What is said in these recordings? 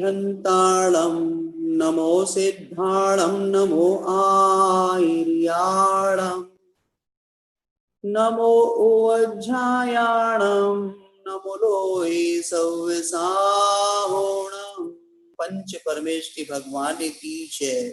हन्ताळं नमो सिद्धाळं नमो आयर्याळं नमो ओज्झायाणं नमो लोये सव्यसाहोणं। पंच परमेष्टि भगवान की जय।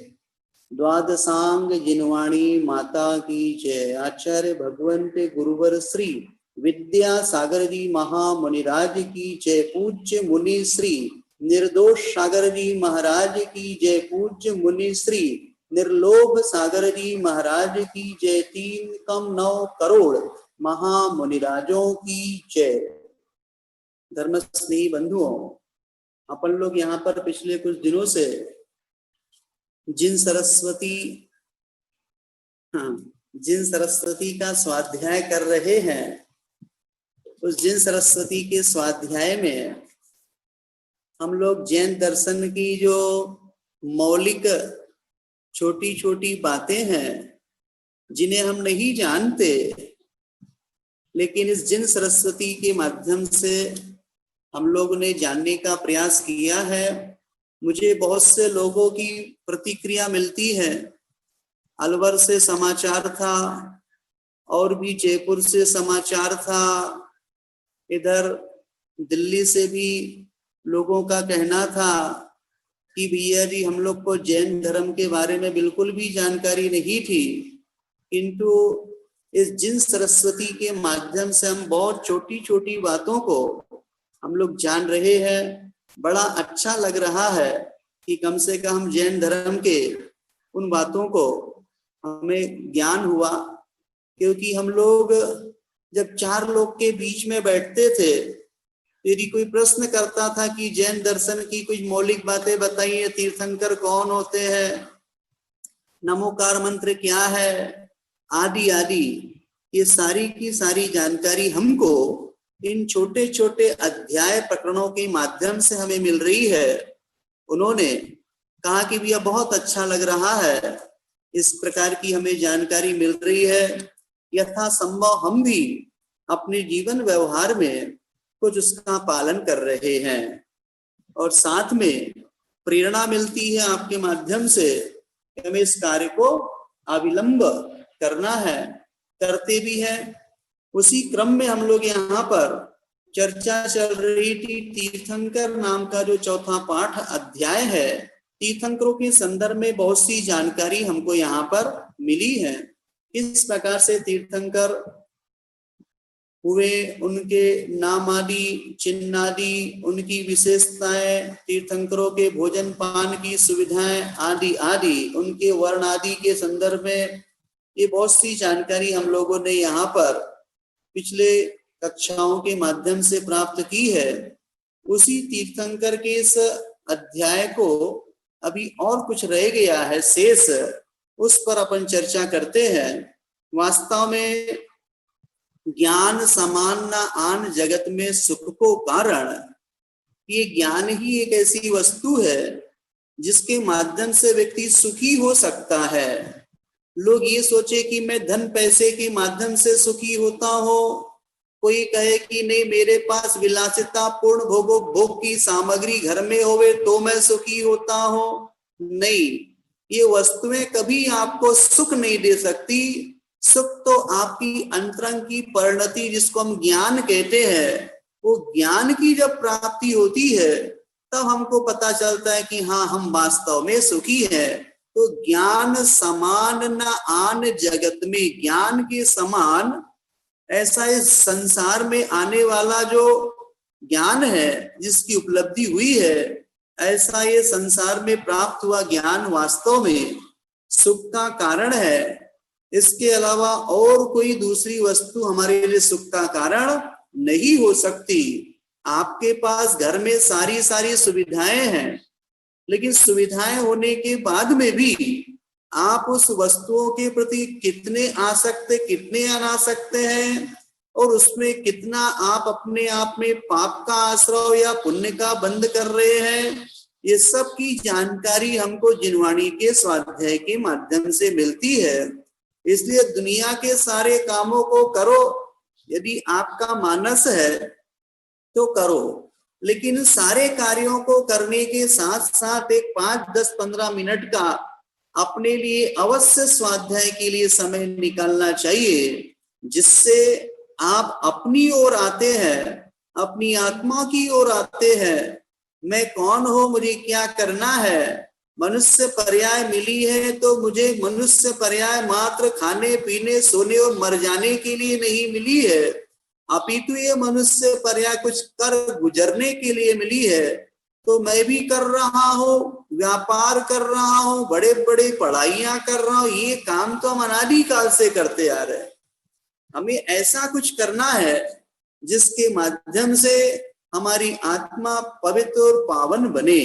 द्वादशांग जिनवाणी माता की जय। आचार्य भगवंते गुरुवर श्री विद्या सागर जी महामुनिराज की जय। पूज्य मुनि श्री निर्दोष सागर जी महाराज की जय। पूज्य मुनि श्री निर्लोभ सागर जी महाराज की जय। 3,9 करोड़ महामुनिराजों की जय। धर्म स्नेही बंधुओं, अपन लोग यहाँ पर पिछले कुछ दिनों से जिन सरस्वती का स्वाध्याय कर रहे हैं, उस जिन सरस्वती के स्वाध्याय में हम लोग जैन दर्शन की जो मौलिक छोटी छोटी बातें हैं जिन्हें हम नहीं जानते, लेकिन इस जिन सरस्वती के माध्यम से हम लोग ने जानने का प्रयास किया है। मुझे बहुत से लोगों की प्रतिक्रिया मिलती है। अलवर से समाचार था और भी जयपुर से समाचार था, इधर दिल्ली से भी लोगों का कहना था कि भैया जी हम लोग को जैन धर्म के बारे में बिल्कुल भी जानकारी नहीं थी, किंतु इस जिन सरस्वती के माध्यम से हम बहुत छोटी छोटी बातों को हम लोग जान रहे हैं। बड़ा अच्छा लग रहा है कि कम से कम जैन धर्म के उन बातों को हमें ज्ञान हुआ, क्योंकि हम लोग जब 4 लोग के बीच में बैठते थे, यदि कोई प्रश्न करता था कि जैन दर्शन की कुछ मौलिक बातें बताइए, तीर्थंकर कौन होते हैं, नमोकार मंत्र क्या है, आदि आदि, ये सारी की सारी जानकारी हमको इन छोटे छोटे अध्याय प्रकरणों के माध्यम से हमें मिल रही है। उन्होंने कहा कि भैया बहुत अच्छा लग रहा है, इस प्रकार की हमें जानकारी मिल रही है। यथासंभव हम भी अपने जीवन व्यवहार में कुछ उसका पालन कर रहे हैं और साथ में प्रेरणा मिलती है आपके माध्यम से कि हमें इस कार्य को अविलंब करना है, करते भी हैं। उसी क्रम में हम लोग यहाँ पर चर्चा चल रही थी तीर्थंकर नाम का जो चौथा पाठ अध्याय है। तीर्थंकरों के संदर्भ में बहुत सी जानकारी हमको यहाँ पर मिली है। किस प्रकार से तीर्थंकर हुए, उनके नाम आदि चिन्ह आदि, उनकी विशेषताएं, तीर्थंकरों के भोजन पान की सुविधाएं आदि आदि, उनके वर्ण आदि के संदर्भ में ये बहुत सी जानकारी हम लोगों ने यहाँ पर पिछले कक्षाओं के माध्यम से प्राप्त की है। उसी तीर्थंकर के इस अध्याय को अभी और कुछ रह गया है शेष, उस पर अपन चर्चा करते हैं। वास्तव में ज्ञान समान न आन जगत में सुख को कारण, ये ज्ञान ही एक ऐसी वस्तु है जिसके माध्यम से व्यक्ति सुखी हो सकता है। लोग ये सोचे कि मैं धन पैसे के माध्यम से सुखी होता हूँ, कोई कहे कि नहीं मेरे पास विलासिता पूर्ण भोग की सामग्री घर में होवे तो मैं सुखी होता हूँ। नहीं, ये वस्तुएं कभी आपको सुख नहीं दे सकती। सुख तो आपकी अंतरंग की परिणति, जिसको हम ज्ञान कहते हैं, वो ज्ञान की जब प्राप्ति होती है तब हमको पता चलता है कि हाँ हम वास्तव में सुखी हैं। तो ज्ञान समान न आन जगत में, ज्ञान के समान ऐसा इस संसार में आने वाला जो ज्ञान है, जिसकी उपलब्धि हुई है, ऐसा ये संसार में प्राप्त हुआ ज्ञान वास्तव में सुख का कारण है। इसके अलावा और कोई दूसरी वस्तु हमारे लिए सुख का कारण नहीं हो सकती। आपके पास घर में सारी सारी सुविधाएं हैं, लेकिन सुविधाएं होने के बाद में भी आप उस वस्तुओं के प्रति कितने आसक्त, कितने अनासक्त हैं, और उसमें कितना आप अपने आप में पाप का आश्रय या पुण्य का बंध कर रहे हैं, ये सब की जानकारी हमको जिनवाणी के स्वाध्याय के माध्यम से मिलती है। इसलिए दुनिया के सारे कामों को करो, यदि आपका मानस है तो करो, लेकिन सारे कार्यों को करने के साथ साथ एक 5-10-15 मिनट का अपने लिए अवश्य स्वाध्याय के लिए समय निकालना चाहिए, जिससे आप अपनी ओर आते हैं, अपनी आत्मा की ओर आते हैं। मैं कौन हूं, मुझे क्या करना है। मनुष्य पर्याय मिली है तो मुझे मनुष्य पर्याय मात्र खाने पीने सोने और मर जाने के लिए नहीं मिली है, अपितु ये मनुष्य पर्याय कुछ कर गुजरने के लिए मिली है। तो मैं भी कर रहा हूँ, व्यापार कर रहा हूँ, बड़े बड़े पढ़ाइयां कर रहा हूँ, ये काम तो हम अनादिकाल से करते आ रहे हैं। हमें ऐसा कुछ करना है जिसके माध्यम से हमारी आत्मा पवित्र और पावन बने।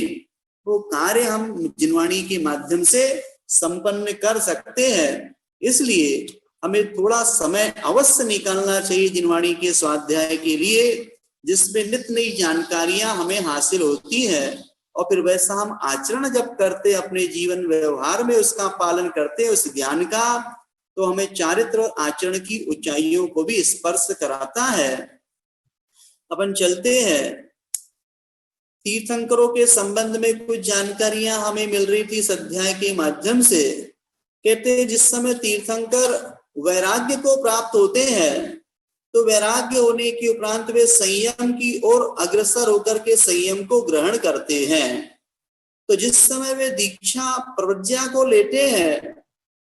वो कार्य हम जिनवाणी के माध्यम से संपन्न कर सकते हैं। इसलिए हमें थोड़ा समय अवश्य निकालना चाहिए जिनवाणी के स्वाध्याय के लिए, जिसमें नित नई जानकारियां हमें हासिल होती है। और फिर वैसा हम आचरण जब करते अपने जीवन व्यवहार में, उसका पालन करते हैं उस ज्ञान का, तो हमें चारित्र और आचरण की ऊंचाइयों को भी स्पर्श कराता है। अपन चलते हैं। तीर्थंकरों के संबंध में कुछ जानकारियां हमें मिल रही थी इस अध्याय के माध्यम से। कहते हैं जिस समय तीर्थंकर वैराग्य को प्राप्त होते हैं तो वैराग्य होने के उपरांत वे संयम की ओर अग्रसर होकर के संयम को ग्रहण करते हैं। तो जिस समय वे दीक्षा प्रज्ञा को लेते हैं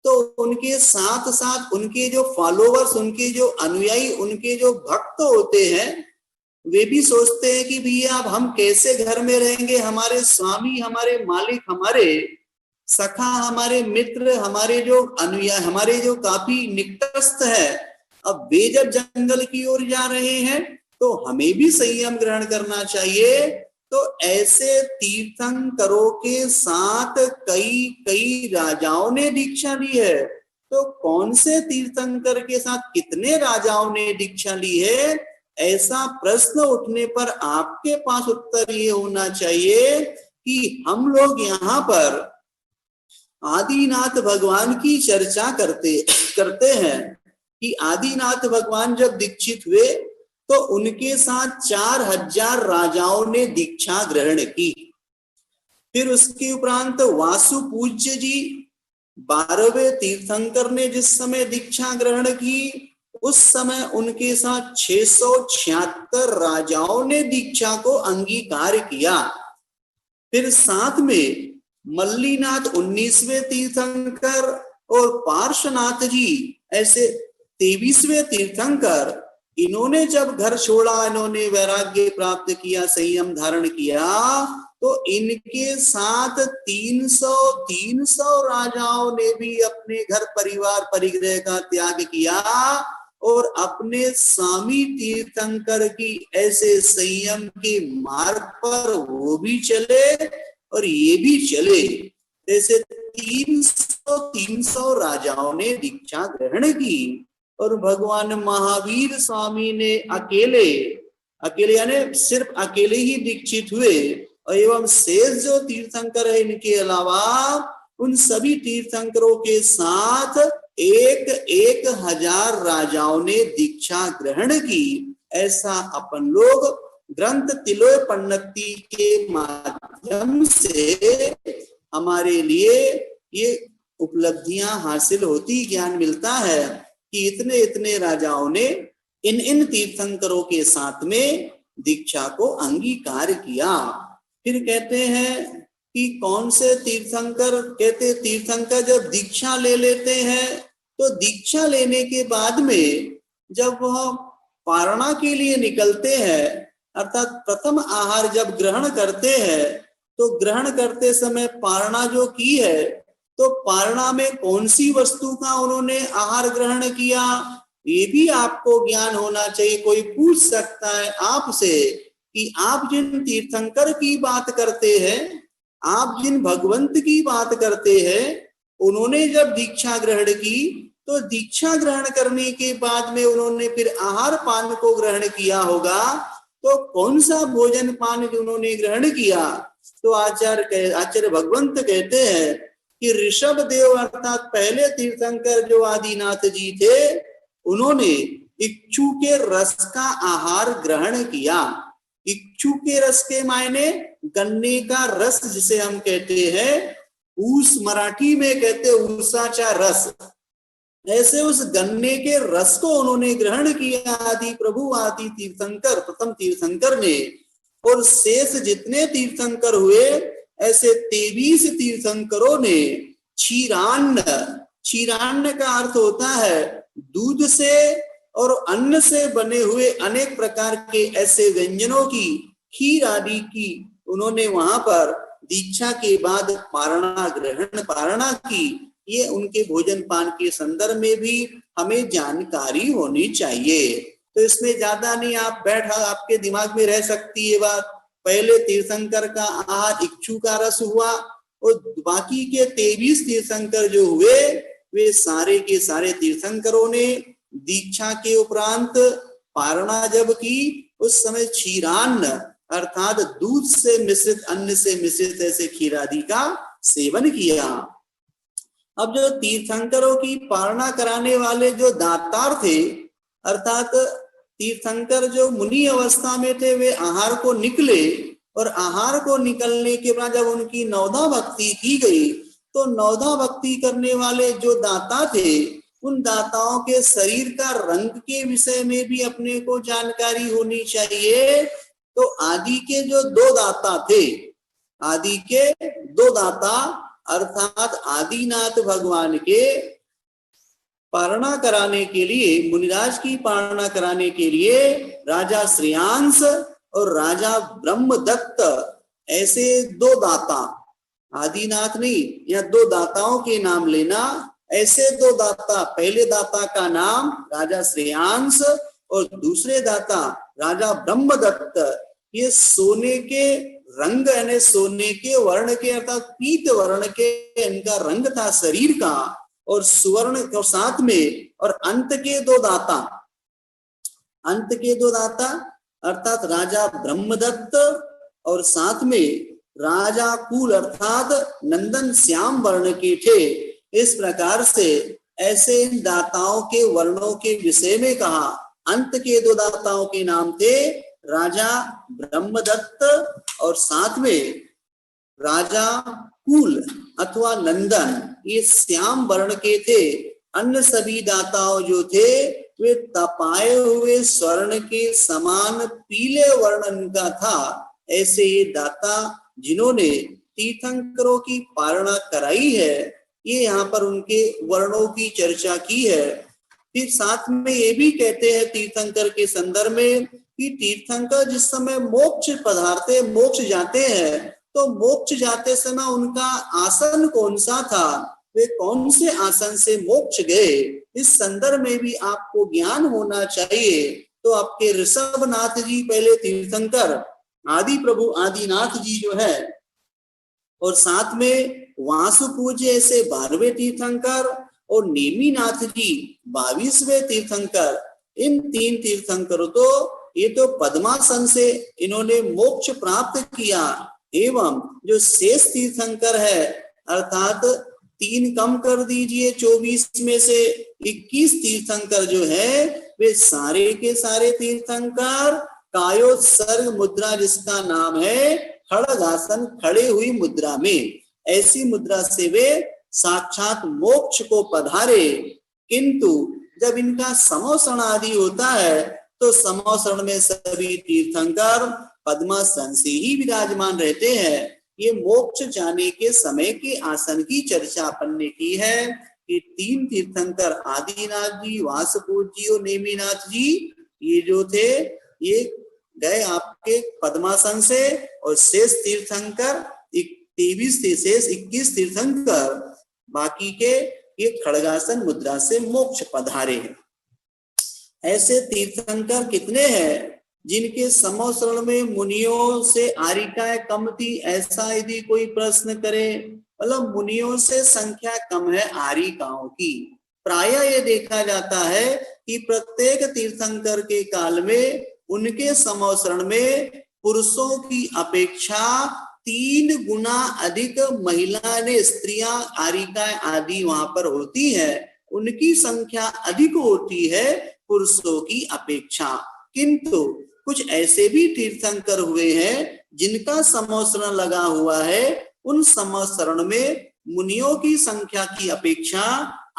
तो उनके साथ साथ उनके जो फॉलोवर्स, उनके जो अनुयायी, उनके जो भक्त होते हैं, वे भी सोचते हैं कि भैया अब हम कैसे घर में रहेंगे, हमारे स्वामी, हमारे मालिक, हमारे सखा, हमारे मित्र, हमारे जो अनुयायी, हमारे जो काफी निकटस्थ है, अब वे जब जंगल की ओर जा रहे हैं तो हमें भी संयम ग्रहण करना चाहिए। तो ऐसे तीर्थंकरों के साथ कई कई राजाओं ने दीक्षा ली है। तो कौन से तीर्थंकर के साथ कितने राजाओं ने दीक्षा ली है, ऐसा प्रश्न उठने पर आपके पास उत्तर ये होना चाहिए कि हम लोग यहाँ पर आदिनाथ भगवान की चर्चा करते हैं कि आदिनाथ भगवान जब दीक्षित हुए तो उनके साथ 4000 राजाओं ने दीक्षा ग्रहण की। फिर उसके उपरांत वासु पूज्य जी 12वें तीर्थंकर ने जिस समय दीक्षा ग्रहण की, उस समय उनके साथ 676 राजाओं ने दीक्षा को अंगीकार किया। फिर साथ में मल्लीनाथ 19वें तीर्थंकर और पार्श्वनाथ जी ऐसे 23वें तीर्थंकर, इन्होंने जब घर छोड़ा, इन्होंने वैराग्य प्राप्त किया, संयम धारण किया, तो इनके साथ 300 राजाओं ने भी अपने घर परिवार परिग्रह का त्याग किया और अपने स्वामी तीर्थंकर की ऐसे संयम के मार्ग पर वो भी चले और ये भी चले। जैसे 300 राजाओं ने दीक्षा ग्रहण की और भगवान महावीर स्वामी ने अकेले यानी सिर्फ अकेले ही दीक्षित हुए, और एवं शेष जो तीर्थंकर है इनके अलावा उन सभी तीर्थंकरों के साथ 1000 राजाओं ने दीक्षा ग्रहण की। ऐसा अपन लोग ग्रंथ तिलोय पन्नति के माध्यम से हमारे लिए ये उपलब्धियां हासिल होती, ज्ञान मिलता है कि इतने इतने राजाओं ने इन तीर्थंकरों के साथ में दीक्षा को अंगीकार किया। फिर कहते हैं कि कौन से तीर्थंकर, कहते तीर्थंकर जब दीक्षा ले लेते हैं तो दीक्षा लेने के बाद में जब वह पारणा के लिए निकलते हैं, अर्थात प्रथम आहार जब ग्रहण करते हैं, तो ग्रहण करते समय पारणा जो की है, तो पारणा में कौन सी वस्तु का उन्होंने आहार ग्रहण किया, ये भी आपको ज्ञान होना चाहिए। कोई पूछ सकता है आपसे कि आप जिन तीर्थंकर की बात करते हैं, आप जिन भगवंत की बात करते हैं, उन्होंने जब दीक्षा ग्रहण की तो दीक्षा ग्रहण करने के बाद में उन्होंने फिर आहार पान को ग्रहण किया होगा, तो कौन सा भोजन पान जो उन्होंने ग्रहण किया। तो आचार्य भगवंत कहते हैं कि ऋषभ देव अर्थात पहले तीर्थंकर जो आदिनाथ जी थे, उन्होंने इक्षु के रस का आहार ग्रहण किया। इक्षु के रस के मायने गन्ने का रस जिसे हम कहते हैं, ऊस मराठी में कहते ऊसाचा रस। ऐसे उस गन्ने के रस को उन्होंने ग्रहण किया आदि प्रभु आदि तीर्थंकर, प्रथम तीर्थंकर ने। और शेष जितने तीर्थंकर हुए, ऐसे 23 तीर्थंकरों ने क्षीरान्न, क्षीरान्न का अर्थ होता है दूध से और अन्न से बने हुए अनेक प्रकार के ऐसे व्यंजनों की, खीर आदि की उन्होंने वहां पर दीक्षा के बाद पारणा की। ये उनके भोजन पान के संदर्भ में भी हमें जानकारी होनी चाहिए। तो इसमें ज्यादा नहीं, आप बैठा, आपके दिमाग में रह सकती है बात। पहले तीर्थंकर का आहार इक्षु का रस हुआ, और बाकी के 23 तीर्थंकर जो हुए, वे सारे के सारे तीर्थंकरों ने दीक्षा के उपरांत पारणा जब की, उस समय क्षीरान्न अर्थात दूध से मिश्रित, अन्न से मिश्रित ऐसे खीर आदि का सेवन किया। अब जो तीर्थंकरों की पारणा कराने वाले जो दातार थे, अर्थात तीर्थंकर जो मुनि अवस्था में थे, वे आहार को निकले, और आहार को निकलने के बाद जब उनकी नवधा भक्ति की गई, तो नवधा भक्ति करने वाले जो दाता थे, उन दाताओं के शरीर का रंग के विषय में भी अपने को जानकारी होनी चाहिए। तो आदि के जो 2 दाता थे, आदि के 2 दाता अर्थात आदिनाथ भगवान के पारणा कराने के लिए, मुनिराज की पारणा कराने के लिए राजा श्रेयांस और राजा ब्रह्मदत्त, ऐसे 2 दाता, आदिनाथ नहीं, या 2 दाताओं के नाम लेना। ऐसे 2 दाता, पहले दाता का नाम राजा श्रेयांस और दूसरे दाता राजा ब्रह्मदत्त, ये सोने के रंग यानी सोने के वर्ण के अर्थात पीत वर्ण के इनका रंग था शरीर का, और सुवर्ण और साथ में, और अंत के 2 दाता, अंत के 2 दाता अर्थात राजा ब्रह्मदत्त और साथ में राजा कुल अर्थात नंदन श्याम वर्ण के थे। इस प्रकार से ऐसे इन दाताओं के वर्णों के विषय में कहा। अंत के 2 दाताओं के नाम थे राजा ब्रह्मदत्त और साथ में राजा कुल अथवा नंदन, ये श्याम वर्ण के थे। अन्य सभी दाताओं जो थे वे तपाए हुए स्वर्ण के समान पीले वर्ण का था। ऐसे ये दाता जिन्होंने तीर्थंकरों की पारणा कराई है, ये यहाँ पर उनके वर्णों की चर्चा की है। फिर साथ में ये भी कहते हैं तीर्थंकर के संदर्भ में कि तीर्थंकर जिस समय मोक्ष पधारते, मोक्ष जाते हैं, तो मोक्ष जाते समय उनका आसन कौन सा था, वे कौन से आसन से मोक्ष गए, इस संदर्भ में भी आपको ज्ञान होना चाहिए। तो आपके ऋषभनाथ जी पहले तीर्थंकर, आदि प्रभु आदिनाथ जी जो है, और साथ में वासु पूज्य ऐसे 12वें तीर्थंकर, और नेमिनाथ जी 22वें तीर्थंकर। इन 3 तीर्थंकरों तो ये तो पद्मासन से इन्होंने मोक्ष प्राप्त किया। एवं जो शेष तीर्थंकर है, अर्थात 3 कम कर दीजिए, 24 में से 21 तीर्थंकर जो है, वे सारे के सारे तीर्थंकर कायोत्सर्ग मुद्रा जिसका नाम है खड़गासन, खड़े हुई मुद्रा में, ऐसी मुद्रा से वे साक्षात मोक्ष को पधारे। किंतु जब इनका समोसरण आदि होता है, तो समोसरण में सभी तीर्थंकर पद्मासन से ही विराजमान रहते हैं। ये मोक्ष जाने के समय के आसन की चर्चा अपन ने की है कि 3 तीर्थंकर आदिनाथ जी, वासुपूज जी और नेमिनाथ जी, ये जो थे ये गए आपके पद्मासन से, और शेष तीर्थंकर 23 थे, शेष 21 तीर्थंकर बाकी के ये खड़गासन मुद्रा से मोक्ष पधारे हैं। ऐसे तीर्थंकर कितने हैं जिनके समोसरण में मुनियों से आरिकाएं कम थी, ऐसा यदि कोई प्रश्न करे, मतलब मुनियों से संख्या कम है आरिकाओं की। प्राय ये देखा जाता है कि प्रत्येक तीर्थंकर के काल में उनके समोसरण में पुरुषों की अपेक्षा 3 गुना अधिक महिलाएं, स्त्रियां, आरिकाएं आदि वहां पर होती है। उनकी संख्या अधिक होती है पुरुषों की अपेक्षा। किंतु कुछ ऐसे भी तीर्थंकर हुए हैं जिनका समोसरण लगा हुआ है, उन समोसरण में मुनियों की संख्या की अपेक्षा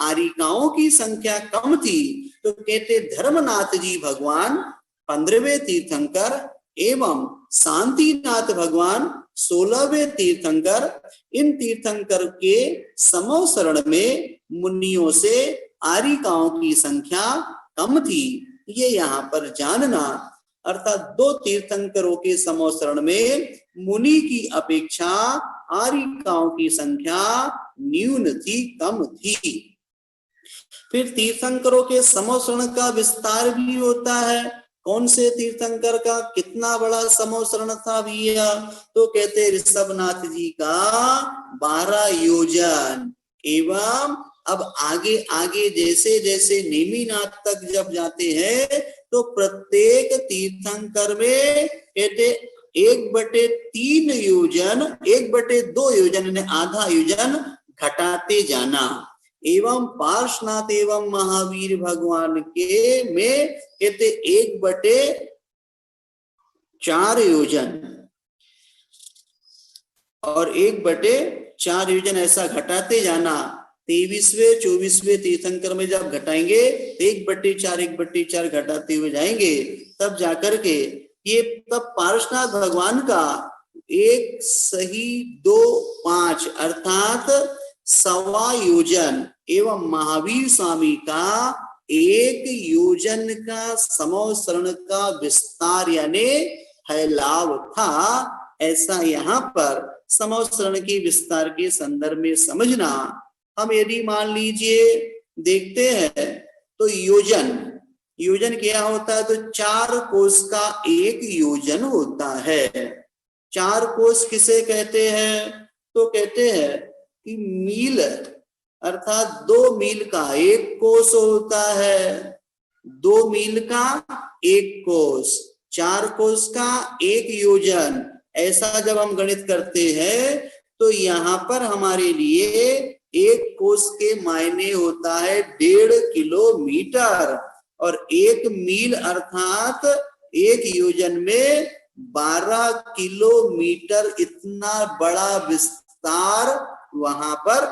आरिकाओं की संख्या कम थी। तो कहते धर्मनाथ जी भगवान 15वें तीर्थंकर एवं शांतिनाथ भगवान 16वें तीर्थंकर। इन तीर्थंकर के समोसरण में मुनियों से आरिकाओं की संख्या कम थी, ये यहाँ पर जानना। अर्थात दो तीर्थंकरों के समोसरण में मुनि की अपेक्षा आरिकाओं की संख्या न्यून थी, कम थी। फिर तीर्थंकरों के समोसरण का विस्तार भी होता है। कौन से तीर्थंकर का कितना बड़ा समोसरण था भैया? तो कहते ऋषभनाथ जी का 12 योजन। एवं अब आगे आगे जैसे जैसे नेमिनाथ तक जब जाते हैं तो प्रत्येक तीर्थंकर में कहते 1/3 योजन, 1/2 योजन ने आधा योजन घटाते जाना। एवं पार्श्वनाथ एवं महावीर भगवान के में कहते 1/4 योजन और 1/4 योजन ऐसा घटाते जाना। 23वें 24वें तीर्थंकर में जब घटाएंगे 1/4 1/4 घटाते हुए जाएंगे, तब जाकर के ये तब पार्श्वनाथ भगवान का 1.25 अर्थात 1.25 योजन एवं महावीर स्वामी का 1 योजन का समोसरण का विस्तार यानी फैलाव था। ऐसा यहाँ पर समोसरण के विस्तार के संदर्भ में समझना। हम यदि मान लीजिए देखते हैं तो योजन, योजन क्या होता है? तो 4 कोस का 1 योजन होता है। 4 कोस किसे कहते हैं? तो कहते हैं कि मील, अर्थात 2 मील का 1 कोस होता है। 2 मील का 1 कोस, 4 कोस का 1 योजन। ऐसा जब हम गणित करते हैं तो यहाँ पर हमारे लिए 1 कोस के मायने होता है 1.5 किलोमीटर और 1 मील अर्थात 1 योजन में 12 किलोमीटर। इतना बड़ा विस्तार वहां पर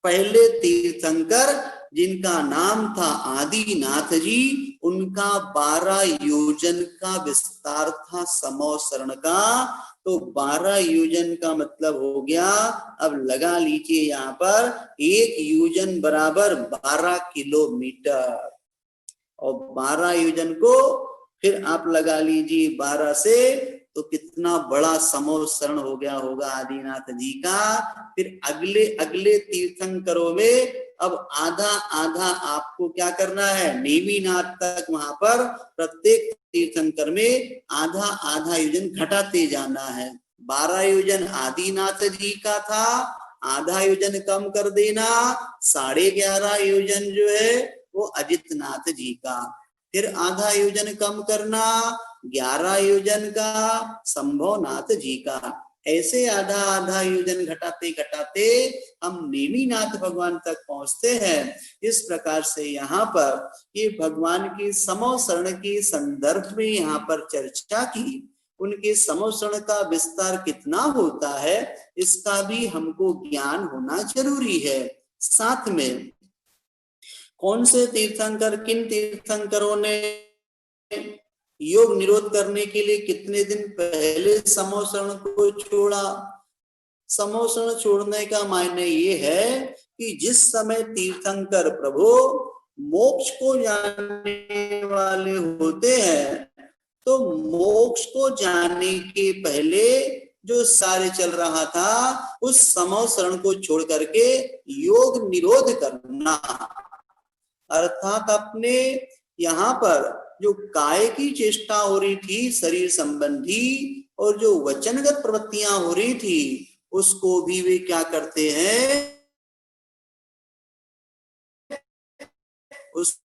पहले तीर्थंकर जिनका नाम था आदिनाथ जी, उनका 12 योजन का विस्तार था समोसरण का। तो 12 योजन का मतलब हो गया, अब लगा लीजिए यहाँ पर 1 योजन बराबर 12 किलोमीटर और 12 योजन को फिर आप लगा लीजिए 12 से, तो कितना बड़ा समोसरण हो गया होगा आदिनाथ जी का। फिर अगले अगले तीर्थंकरों में अब आधा आधा आपको क्या करना है? नेमिनाथ तक वहां पर प्रत्येक तीर्थंकर में आधा आधा योजन घटाते जाना है। 12 योजन आदिनाथ जी का था, आधा योजन कम कर देना, 11.5 योजन जो है वो अजितनाथ जी का। फिर आधा योजन कम करना, 11 योजन का शंभोनाथ जी का। ऐसे आधा आधा योजन घटाते घटाते हम नेमिनाथ भगवान तक पहुंचते हैं। इस प्रकार से यहाँ पर ये भगवान की समोसरण के संदर्भ में यहाँ पर चर्चा की। उनके समोसरण का विस्तार कितना होता है इसका भी हमको ज्ञान होना जरूरी है। साथ में कौन से तीर्थंकर, किन तीर्थंकरों ने योग निरोध करने के लिए कितने दिन पहले समोसरण को छोड़ा? समोसरण छोड़ने का मायने ये है कि जिस समय तीर्थंकर प्रभु मोक्ष को जाने वाले होते हैं तो मोक्ष को जाने के पहले जो कार्य चल रहा था उस समोसरण को छोड़ करके योग निरोध करना, अर्थात अपने यहाँ पर जो काय की चेष्टा हो रही थी शरीर संबंधी और जो वचनगत प्रवृत्तियां हो रही थी उसको भी वे क्या करते हैं? उस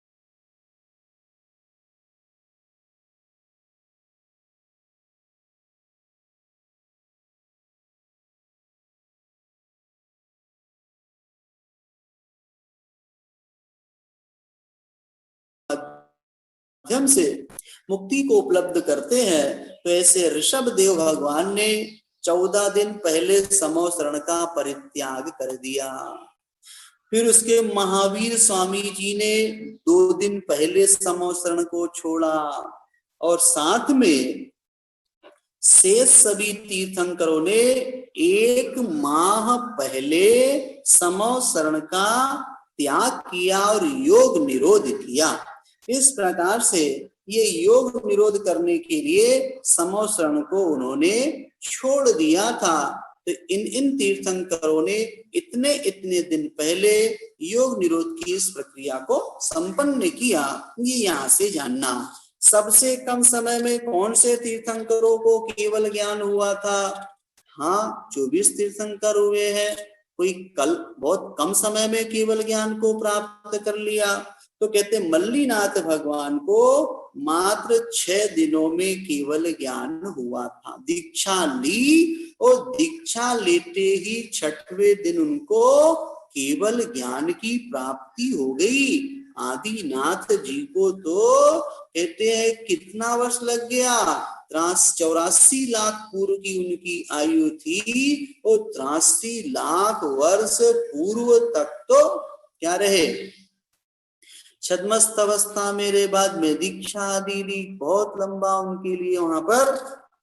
माध्यम से मुक्ति को उपलब्ध करते हैं। तो ऐसे ऋषभ देव भगवान ने 14 दिन पहले समो शरण का परित्याग कर दिया। फिर उसके महावीर स्वामी जी ने 2 दिन पहले समो शरण को छोड़ा और साथ में शेष सभी तीर्थंकरों ने 1 माह पहले समो शरण का त्याग किया और योग निरोध किया। इस प्रकार से ये योग निरोध करने के लिए समो शरण को उन्होंने छोड़ दिया था। तो इन तीर्थंकरों ने इतने इतने दिन पहले योग निरोध की इस प्रक्रिया को संपन्न किया। ये यहाँ से जानना। सबसे कम समय में कौन से तीर्थंकरों को केवल ज्ञान हुआ था? हाँ, 24 तीर्थंकर हुए हैं। कोई कल बहुत कम समय में केवल ज्ञान को प्राप्त कर लिया। तो कहते मल्लीनाथ भगवान को मात्र 6 दिनों में केवल ज्ञान हुआ था। दीक्षा ली और दीक्षा लेते ही 6वें दिन उनको केवल ज्ञान की प्राप्ति हो गई। आदिनाथ जी को तो कहते हैं कितना वर्ष लग गया? 84 लाख पूर्व की उनकी आयु थी और 83 लाख वर्ष पूर्व तक तो क्या रहे? छद्मस्त अवस्था मेरे बाद में दीक्षा आदि ली। बहुत लंबा उनके लिए वहां पर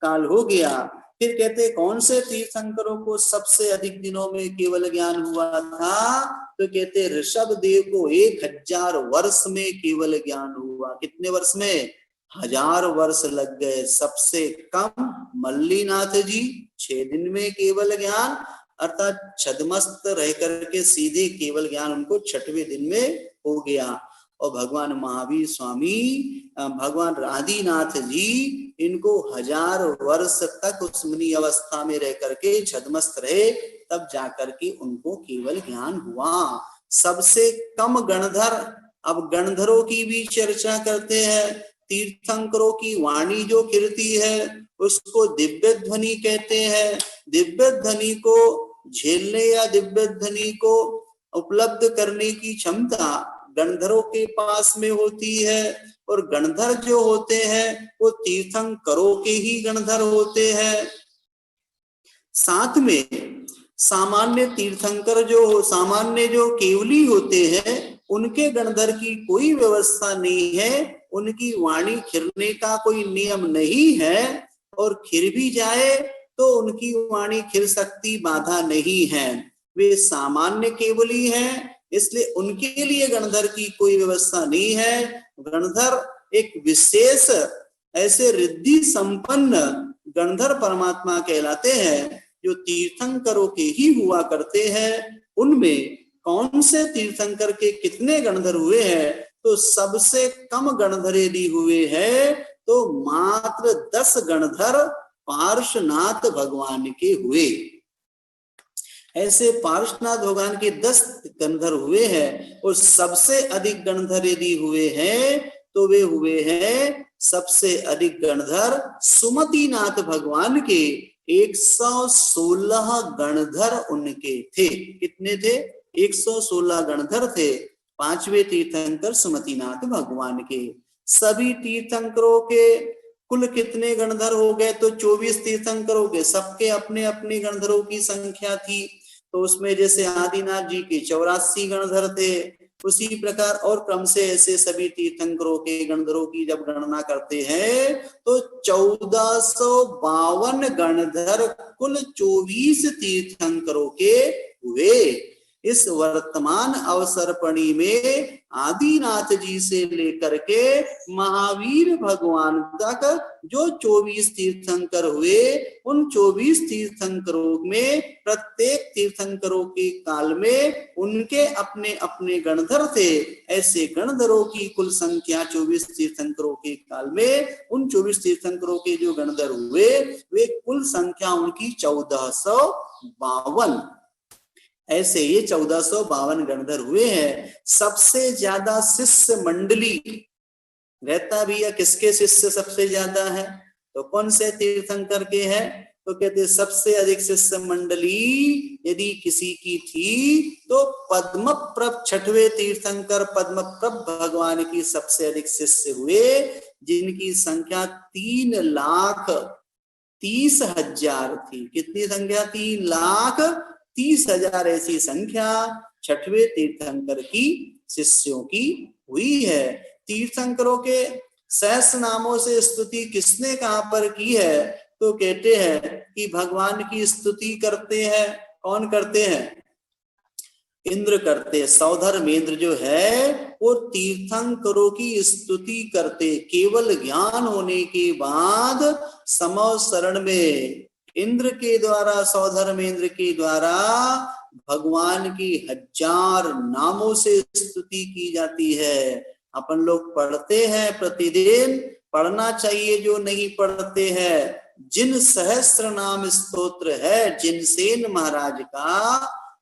काल हो गया। फिर कहते कौन से तीर्थंकरों को सबसे अधिक दिनों में केवल ज्ञान हुआ था? तो कहते ऋषभ देव को 1000 वर्ष में केवल ज्ञान हुआ। कितने वर्ष में? 1000 वर्ष लग गए। सबसे कम मल्लीनाथ जी 6 दिन में केवल ज्ञान, अर्थात छद्मस्त रह करके सीधे केवल ज्ञान उनको 6वें दिन में हो गया। और भगवान महावीर स्वामी, भगवान आदिनाथ जी, इनको 1000 वर्ष तक उस मुनि अवस्था में रह करके छद्मस्त रहे, तब जाकर के उनको केवल ज्ञान हुआ। सबसे कम गणधर, अब गणधरों की भी चर्चा करते हैं। तीर्थंकरों की वाणी जो कीर्ति है उसको दिव्य ध्वनि कहते हैं। दिव्य ध्वनि को झेलने या दिव्य ध्वनि को उपलब्ध करने की क्षमता गणधरों के पास में होती है। और गणधर जो होते हैं वो तीर्थंकरों के ही गणधर होते हैं। साथ में सामान्य तीर्थंकर सामान्य जो केवली होते हैं उनके गणधर की कोई व्यवस्था नहीं है। उनकी वाणी खिरने का कोई नियम नहीं है, और खिर भी जाए तो उनकी वाणी खिर सकती, बाधा नहीं है। वे सामान्य केवली हैं, इसलिए उनके लिए गणधर की कोई व्यवस्था नहीं है। गणधर एक विशेष ऐसे रिद्धि संपन्न गणधर परमात्मा कहलाते हैं जो तीर्थंकरों के ही हुआ करते हैं। उनमें कौन से तीर्थंकर के कितने गणधर हुए हैं? तो सबसे कम गणधर यदि हुए हैं तो मात्र 10 गणधर पार्श्वनाथ भगवान के हुए। ऐसे पार्श्वनाथ भगवान के 10 गणधर हुए हैं। और सबसे अधिक गणधर यदि हुए हैं तो वे हुए हैं, सबसे अधिक गणधर सुमतिनाथ भगवान के 116 गणधर उनके थे। कितने थे? 116 गणधर थे। 5वें तीर्थंकर सुमतिनाथ भगवान के। सभी तीर्थंकरों के कुल कितने गणधर हो गए? तो 24 तीर्थंकर हो गए। सबके अपने अपने गणधरों की संख्या थी। तो उसमें जैसे आदिनाथ जी के 84 गणधर थे, उसी प्रकार और क्रम से ऐसे सभी तीर्थंकरों के गणधरों की जब गणना करते हैं तो 1452 गणधर कुल 24 तीर्थंकरों के हुए। इस वर्तमान अवसरपणी में आदिनाथ जी से लेकर के महावीर भगवान तक जो 24 तीर्थंकर हुए, उन 24 तीर्थंकरों में प्रत्येक तीर्थंकरों के काल में उनके अपने अपने गणधर थे। ऐसे गणधरों की कुल संख्या 24 तीर्थंकरों के काल में उन 24 तीर्थंकरों के जो गणधर हुए वे कुल संख्या उनकी 1452। ऐसे ये 1452 गणधर हुए हैं। सबसे ज्यादा शिष्य मंडली रहता भी है, किसके शिष्य सबसे ज्यादा है? तो कौन से तीर्थंकर के हैं? तो कहते सबसे अधिक शिष्य मंडली यदि किसी की थी तो पद्मप्रभ छठवें तीर्थंकर पद्मप्रभ भगवान की सबसे अधिक शिष्य हुए, जिनकी संख्या 3,30,000 थी। कितनी संख्या? 3,30,000 ऐसी संख्या छठवें तीर्थंकर की शिष्यों की हुई है। तीर्थंकरों के सहस्र नामों से स्तुति किसने कहां पर की है? तो कहते हैं कि भगवान की स्तुति करते हैं। कौन करते हैं? इंद्र करते हैं। सौधर्मेंद्र जो है वो तीर्थंकरों की स्तुति करते। केवल ज्ञान होने के बाद समव शरण में इंद्र के द्वारा, सौधर्मेंद्र के द्वारा भगवान की 1000 नामों से स्तुति की जाती है। अपन लोग पढ़ते हैं प्रतिदिन, पढ़ना चाहिए जो नहीं पढ़ते हैं। जिन सहस्त्र नाम स्तोत्र है जिनसेन महाराज का,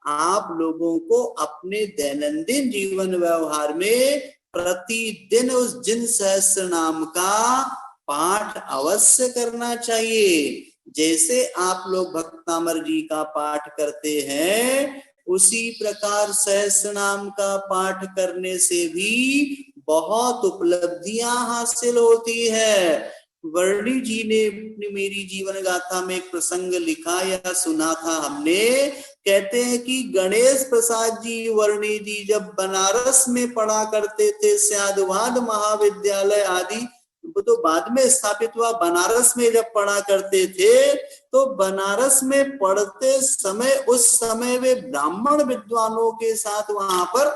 आप लोगों को अपने दैनंदिन जीवन व्यवहार में प्रतिदिन उस जिन सहस्त्र नाम का पाठ अवश्य करना चाहिए। जैसे आप लोग भक्तामर जी का पाठ करते हैं, उसी प्रकार सहस्त्र नाम का पाठ करने से भी बहुत उपलब्धियां हासिल होती है। वर्णी जी ने अपनी मेरी जीवन गाथा में एक प्रसंग लिखा या सुना था हमने। कहते हैं कि गणेश प्रसाद जी वर्णी जी जब बनारस में पढ़ा करते थे, साधुवाद महाविद्यालय आदि तो बाद में स्थापित हुआ, बनारस में जब पढ़ा करते थे तो बनारस में पढ़ते समय उस समय वे ब्राह्मण विद्वानों के साथ वहां पर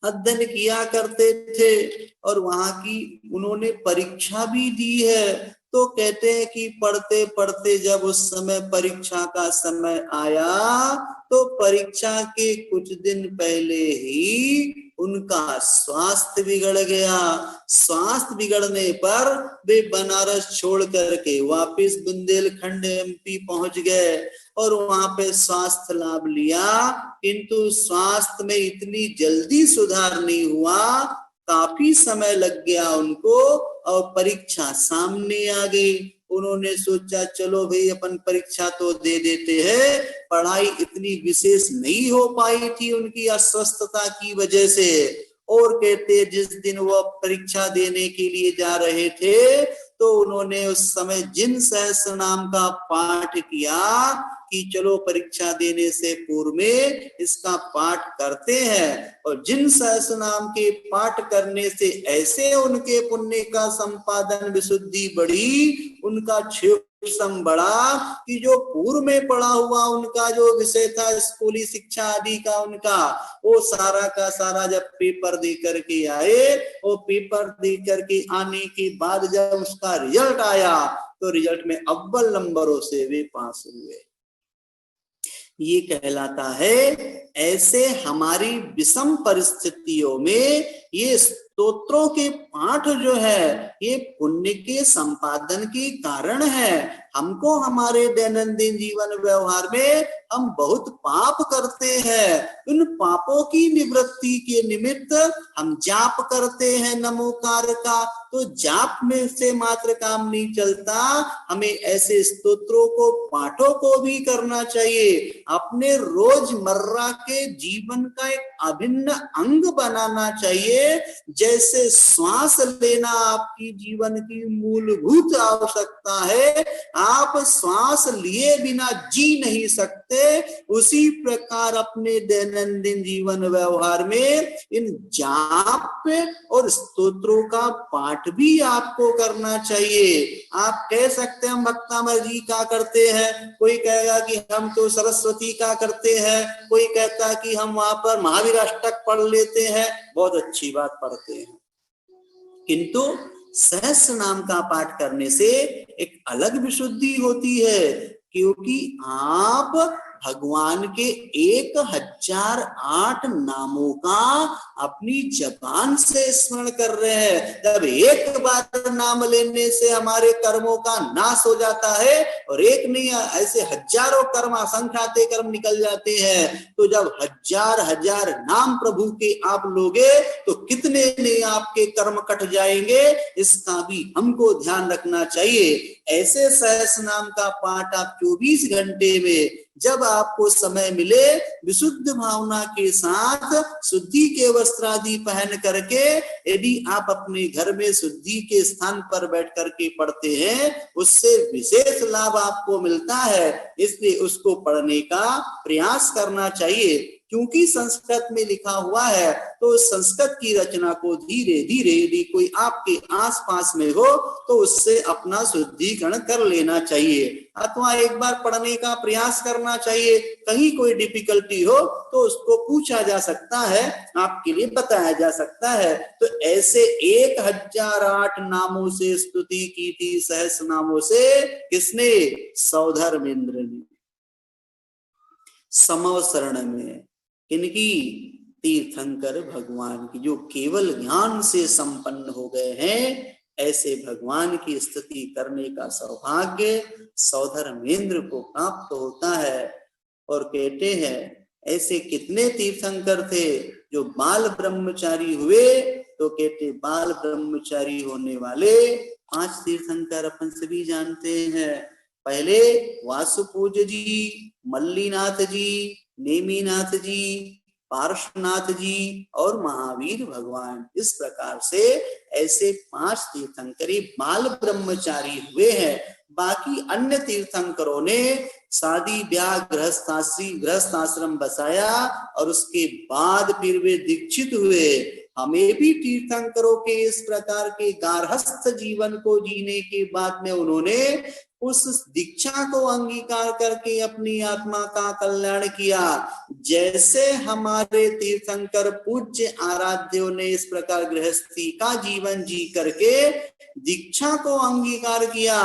अध्ययन किया करते थे और वहां की उन्होंने परीक्षा भी दी है। तो कहते हैं कि पढ़ते पढ़ते जब उस समय परीक्षा का समय आया तो परीक्षा के कुछ दिन पहले ही उनका स्वास्थ्य बिगड़ गया। स्वास्थ्य बिगड़ने पर वे बनारस छोड़ करके वापिस बुंदेलखंड एमपी पहुंच गए और वहां पे स्वास्थ्य लाभ लिया, किंतु स्वास्थ्य में इतनी जल्दी सुधार नहीं हुआ, काफी समय लग गया उनको और परीक्षा सामने आ गई। उन्होंने सोचा चलो भाई अपन परीक्षा तो दे देते हैं, पढ़ाई इतनी विशेष नहीं हो पाई थी उनकी अस्वस्थता की वजह से। और कहते जिस दिन वो परीक्षा देने के लिए जा रहे थे तो उन्होंने उस समय जिन सहस्त्र नाम का पाठ किया कि चलो परीक्षा देने से पूर्व में इसका पाठ करते हैं। और जिन सहस्त्र नाम के पाठ करने से ऐसे उनके पुण्य का संपादन विशुद्धि बढ़ी, उनका क्षेम बढ़ा कि जो पूर्व में पढ़ा हुआ उनका जो विषय था स्कूली शिक्षा आदि का उनका, वो सारा का सारा जब पेपर दे करके आए, वो पेपर दे करके आने के बाद जब उसका रिजल्ट आया तो रिजल्ट में अव्वल नंबरों से वे पास हुए। ये कहलाता है ऐसे हमारी विषम परिस्थितियों में ये स्तोत्रों के पाठ जो है ये पुण्य के संपादन के कारण है। हमको हमारे दैनंदिन जीवन व्यवहार में हम बहुत पाप करते हैं, उन पापों की निवृत्ति के निमित्त हम जाप करते हैं नमोकार का। तो जाप में से मात्र काम नहीं चलता, हमें ऐसे स्तोत्रों को पाठों को भी करना चाहिए। अपने रोजमर्रा के जीवन का एक अभिन्न अंग बनाना चाहिए। जैसे श्वास लेना आपकी जीवन की मूलभूत आवश्यकता है, आप श्वास लिए बिना जी नहीं सकते, उसी प्रकार अपने दैनंदिन जीवन व्यवहार में इन जाप और स्तोत्रों का पाठ भी आपको करना चाहिए। आप कह सकते हैं हम भक्तामर जी का करते हैं, कोई कहेगा कि हम तो सरस्वती का करते हैं, कोई कहता है कि हम वहां पर महावीर अष्टक पढ़ लेते हैं। बहुत अच्छी बात पढ़ते हैं, किंतु सहस्र नाम का पाठ करने से एक अलग विशुद्धि होती है, क्योंकि आप भगवान के 1008 नामों का अपनी जबान से स्मरण कर रहे हैं। जब एक बार नाम लेने से हमारे कर्मों का नाश हो जाता है, और एक नहीं ऐसे हजारों कर्म, असंख्याते कर्म निकल जाते हैं, तो जब हजार हजार नाम प्रभु के आप लोगे तो कितने नहीं आपके कर्म कट जाएंगे, इसका भी हमको ध्यान रखना चाहिए। ऐसे सहस्र नाम का पाठ आप 24 घंटे में जब आपको समय मिले, विशुद्ध भावना के साथ शुद्धि के वस्त्र आदि पहन करके, यदि आप अपने घर में शुद्धि के स्थान पर बैठ करके पढ़ते हैं, उससे विशेष लाभ आपको मिलता है। इसलिए उसको पढ़ने का प्रयास करना चाहिए। क्योंकि संस्कृत में लिखा हुआ है, तो संस्कृत की रचना को धीरे धीरे यदि कोई आपके आसपास में हो तो उससे अपना शुद्धिकरण कर लेना चाहिए, अथवा एक बार पढ़ने का प्रयास करना चाहिए। कहीं कोई डिफिकल्टी हो तो उसको पूछा जा सकता है, आपके लिए बताया जा सकता है। तो ऐसे 1008 नामों से स्तुति की थी, सहस्र नामों से। किसने? सौधर्मेंद्र ने। समवसरण में इनकी तीर्थंकर भगवान की, जो केवल ज्ञान से संपन्न हो गए हैं, ऐसे भगवान की स्तुति करने का सौभाग्य सौधर्मेंद्र को प्राप्त होता है। और कहते हैं ऐसे कितने तीर्थंकर थे जो बाल ब्रह्मचारी हुए, तो कहते बाल ब्रह्मचारी होने वाले 5 तीर्थंकर अपन सभी जानते हैं। पहले वासुपूज्य जी, मल्लीनाथ जी, नेमीनाथ जी, पार्श्वनाथ जी और महावीर भगवान। इस प्रकार से ऐसे 5 तीर्थंकरी बाल ब्रह्मचारी हुए हैं। बाकी अन्य तीर्थंकरों ने शादी ब्याह गृहस्थाश्रम बसाया और उसके बाद फिर वे दीक्षित हुए। हमें भी तीर्थंकरों के इस प्रकार के गार्हस्थ जीवन को जीने के बाद में उन्होंने उस दीक्षा को अंगीकार करके अपनी आत्मा का कल्याण किया। जैसे हमारे तीर्थंकर पूज्य आराध्यों ने इस प्रकार गृहस्थी का जीवन जी करके दीक्षा को अंगीकार किया,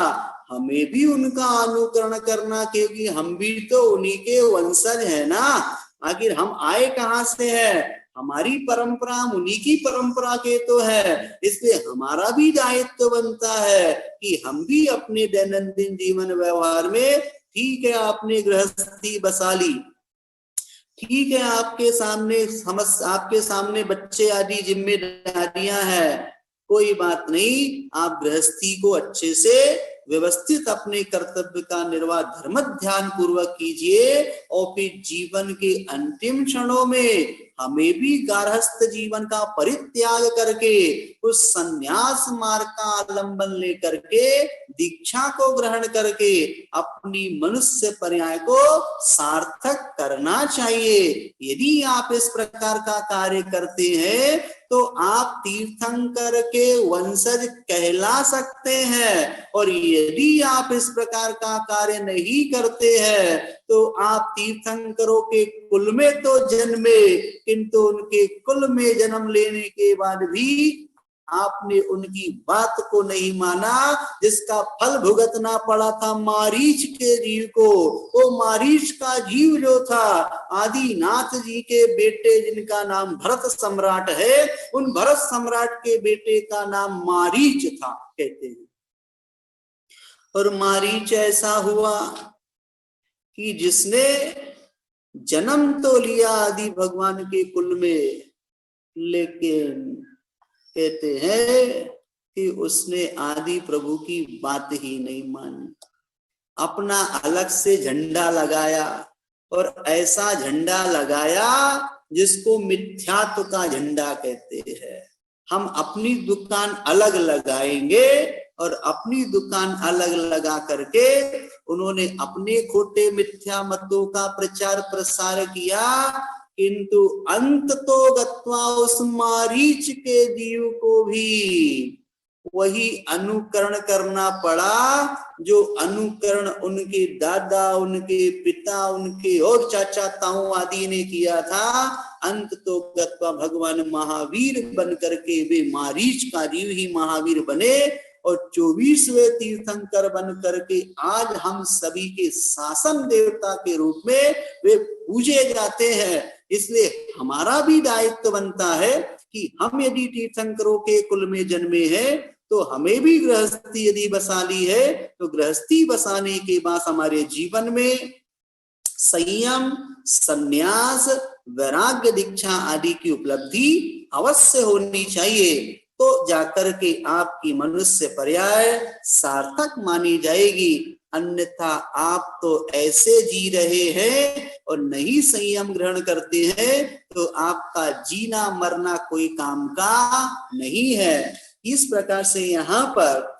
हमें भी उनका अनुकरण करना, क्योंकि हम भी तो उन्हीं के वंशज है ना। आखिर हम आए कहां से हैं? हमारी परंपरा उन्हीं की परंपरा के तो है। इसलिए हमारा भी दायित्व बनता है कि हम भी अपने दैनंदिन जीवन व्यवहार में, ठीक है आपने गृहस्थी बसा ली, ठीक है आपके सामने बच्चे आदि जिम्मेदारियां हैं, कोई बात नहीं, आप गृहस्थी को अच्छे से व्यवस्थित अपने कर्तव्य का निर्वाह धर्म ध्यान पूर्वक कीजिए। और फिर जीवन के अंतिम क्षणों में हमें भी गार्हस्थ जीवन का परित्याग करके उस संन्यास मार्ग का अवलंबन लेकर के दीक्षा को ग्रहण करके अपनी मनुष्य पर्याय को सार्थक करना चाहिए। यदि आप इस प्रकार का कार्य करते हैं तो आप तीर्थंकर के वंशज कहला सकते हैं, और यदि आप इस प्रकार का कार्य नहीं करते हैं तो आप तीर्थंकरों के कुल में तो जन्मे, किंतु उनके कुल में जन्म लेने के बाद भी आपने उनकी बात को नहीं माना, जिसका फल भुगतना पड़ा था मारीच के जीव को। वो मारीच का जीव जो था आदिनाथ जी के बेटे, जिनका नाम भरत सम्राट है, उन भरत सम्राट के बेटे का नाम मारीच था कहते हैं। और मारीच ऐसा हुआ कि जिसने जन्म तो लिया आदि भगवान के कुल में, लेकिन कहते हैं कि उसने आदि प्रभु की बात ही नहीं मानी, अपना अलग से झंडा लगाया, और ऐसा झंडा लगाया जिसको मिथ्यात्व का झंडा कहते हैं। हम अपनी दुकान अलग लगाएंगे, और अपनी दुकान अलग लगा करके उन्होंने अपने खोटे मिथ्या मतों का प्रचार प्रसार किया, किंतु अंत तो गत्वा उस मारीच के जीव को भी वही अनुकरण करना पड़ा, जो अनुकरण उनके दादा, उनके पिता, उनके और चाचा ताऊ आदि ने किया था। अंत तो गत्वा भगवान महावीर बन करके वे मारीच का जीव ही महावीर बने, और 24वें तीर्थंकर बन करके आज हम सभी के शासन देवता के रूप में वे पूजे जाते हैं। इसलिए हमारा भी दायित्व बनता है कि हम यदि तीर्थंकरों के कुल में जन्मे हैं तो हमें भी गृहस्थी यदि बसा ली है तो गृहस्थी बसाने के बाद हमारे जीवन में संयम, संन्यास, वैराग्य दीक्षा आदि की उपलब्धि अवश्य होनी चाहिए, तो जाकर के आपकी मनुष्य पर्याय सार्थक मानी जाएगी। अन्यथा आप तो ऐसे जी रहे हैं और नहीं संयम ग्रहण करते हैं तो आपका जीना मरना कोई काम का नहीं है। इस प्रकार से यहाँ पर